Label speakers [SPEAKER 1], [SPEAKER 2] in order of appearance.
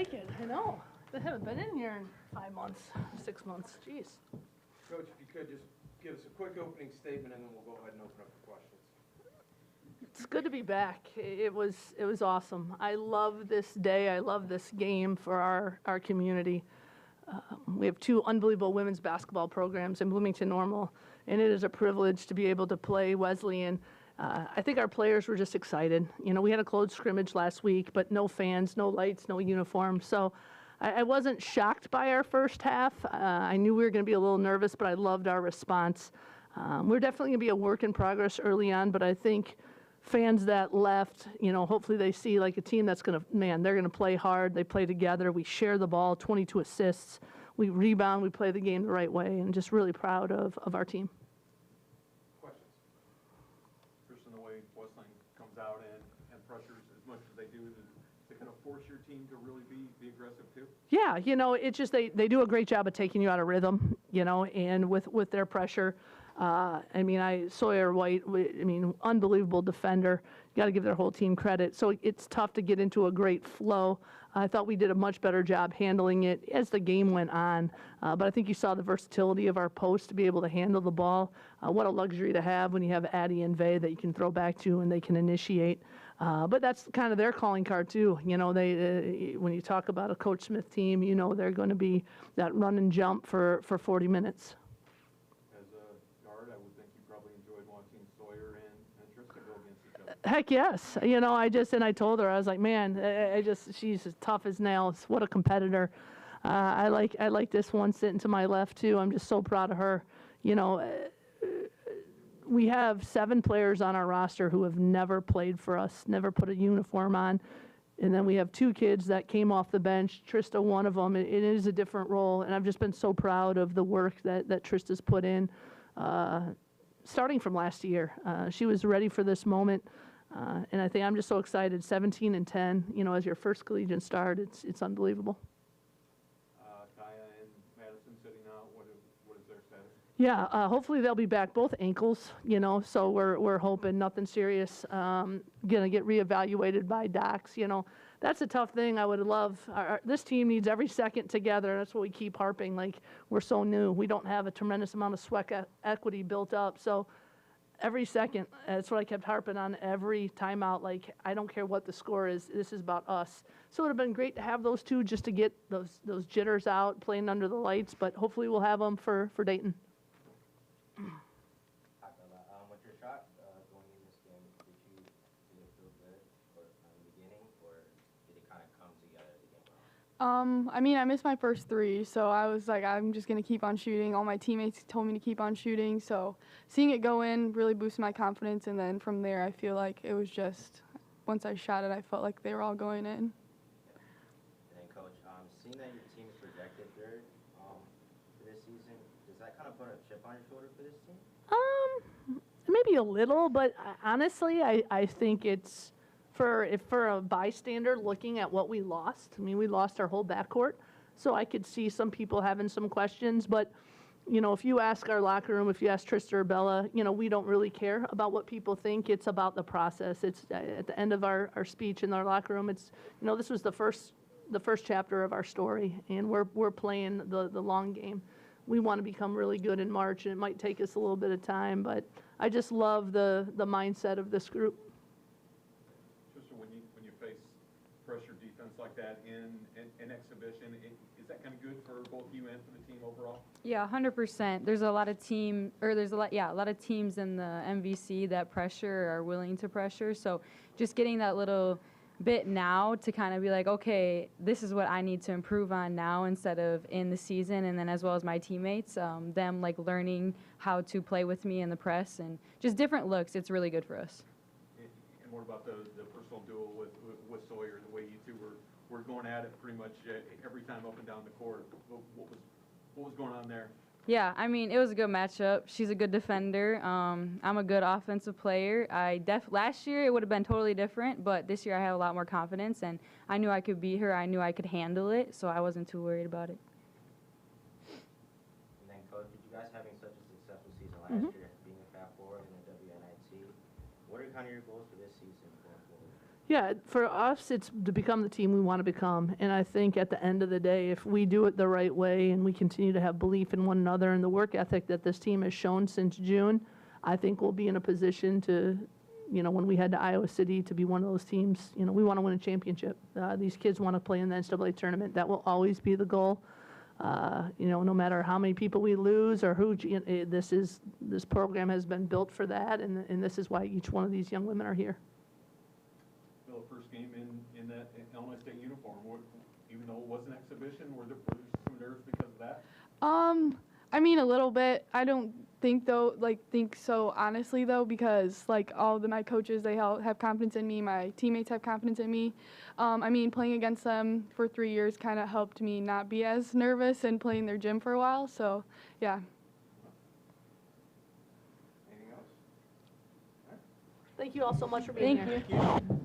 [SPEAKER 1] like it. I know. They haven't been in here in 5 months, 6 months. Jeez.
[SPEAKER 2] Coach, if you could just give us a quick opening statement, and then we'll go ahead and open up for questions.
[SPEAKER 1] It's good to be back. It was awesome. I love this day. I love this game for our community. We have 2 unbelievable women's basketball programs in Bloomington Normal, and it is a privilege to be able to play Wesleyan. I think our players were just excited. You know, we had a closed scrimmage last week, but no fans, no lights, no uniforms. So I wasn't shocked by our first half. I knew we were going to be a little nervous, but I loved our response. We're definitely going to be a work in progress early on, but I think fans that left, you know, hopefully they see like a team that's going to, man, they're going to play hard. They play together. We share the ball, 22 assists. We rebound. We play the game the right way, and just really proud of our team.
[SPEAKER 2] Questions?
[SPEAKER 3] Christian, the way Wesleyan comes out and pressures as much as they do, to kind of force your team to really be aggressive too?
[SPEAKER 1] Yeah, you know, it's just they do a great job of taking you out of rhythm, you know, and with their pressure. I mean, Sawyer White, unbelievable defender. You got to give their whole team credit. So it's tough to get into a great flow. I thought we did a much better job handling it as the game went on. But I think you saw the versatility of our post to be able to handle the ball. What a luxury to have when you have Addie and Vay that you can throw back to and they can initiate. But that's kind of their calling card too. You know, they when you talk about a Coach Smith team, you know they're going to be that run and jump for 40 minutes.
[SPEAKER 3] As a guard, I would think you probably enjoyed watching Sawyer and Trista go against each other.
[SPEAKER 1] Heck yes. You know, I told her, I was like, man, she's as tough as nails. What a competitor. I like this one sitting to my left too. I'm just so proud of her. You know, we have 7 players on our roster who have never played for us, never put a uniform on. And then we have 2 kids that came off the bench. Trista, one of them. It is a different role, and I've just been so proud of the work that Trista's put in, starting from last year. She was ready for this moment, and I think I'm just so excited. 17-10, you know, as your first collegiate start, it's unbelievable.
[SPEAKER 3] Kaya and Madison sitting out. What is their status?
[SPEAKER 1] Yeah, hopefully they'll be back. Both ankles, you know, so we're hoping nothing serious. Gonna get reevaluated by docs, you know. That's a tough thing. I would love, this team needs every second together. That's what we keep harping. Like, we're so new. We don't have a tremendous amount of sweat equity built up. So every second, that's what I kept harping on every timeout. Like, I don't care what the score is. This is about us. So it would have been great to have those 2 just to get those jitters out, playing under the lights. But hopefully we'll have them for Dayton.
[SPEAKER 4] With your shot going in this game, did it feel good or at the beginning, or did it kind of come together as the game went on?
[SPEAKER 5] I mean, I missed my first 3, so I was like, I'm just going to keep on shooting. All my teammates told me to keep on shooting, so seeing it go in really boosted my confidence, and then from there I feel like it was just, once I shot it, I felt like they were all going in.
[SPEAKER 4] And then, Coach, seeing that your team is projected third for this season, does that kind of put a chip on your shoulder for this team?
[SPEAKER 1] Maybe a little, but honestly, I think it's for a bystander looking at what we lost. I mean, we lost our whole backcourt, so I could see some people having some questions. But, you know, if you ask our locker room, if you ask Trista or Bella, you know, we don't really care about what people think. It's about the process. It's at the end of our speech in our locker room. It's, you know, this was the first chapter of our story, and we're playing the long game. We want to become really good in March, and it might take us a little bit of time, but I just love the mindset of this group.
[SPEAKER 3] Trista, when you face pressure defense like that in exhibition, is that kind of good for both you and for the team overall?
[SPEAKER 6] Yeah, 100%. There's a lot of a lot of teams in the MVC that pressure, are willing to pressure. So just getting that little bit now to kind of be like, okay, this is what I need to improve on now instead of in the season, and then as well as my teammates, them like learning how to play with me in the press and just different looks. It's really good for us.
[SPEAKER 3] And what about the personal duel with Sawyer, the way you 2 were going at it pretty much every time up and down the court? What was going on there?
[SPEAKER 6] Yeah, I mean, it was a good matchup. She's a good defender. I'm a good offensive player. Last year it would have been totally different, but this year I have a lot more confidence, and I knew I could beat her. I knew I could handle it, so I wasn't too worried about it.
[SPEAKER 4] And then, Coach, with you guys having such a successful season last year, being a Fab Four and a WNIT, what are kind of your goals for this season going forward?
[SPEAKER 1] Yeah, for us, it's to become the team we want to become. And I think at the end of the day, if we do it the right way and we continue to have belief in one another and the work ethic that this team has shown since June, I think we'll be in a position to, when we head to Iowa City, to be one of those teams. We want to win a championship. These kids want to play in the NCAA tournament. That will always be the goal. No matter how many people we lose or who, this program has been built for that, and this is why each one of these young women are here.
[SPEAKER 3] Bill, first game in that Illinois State uniform, even though it was an exhibition, were there some nerves because of that?
[SPEAKER 5] I mean, a little bit. I don't think so honestly though, because all of my coaches, they have confidence in me. My teammates have confidence in me. I mean, playing against them for 3 years kind of helped me not be as nervous and playing their gym for a while. So, yeah.
[SPEAKER 2] Anything else?
[SPEAKER 1] Thank you all so much for being here.
[SPEAKER 6] Thank you.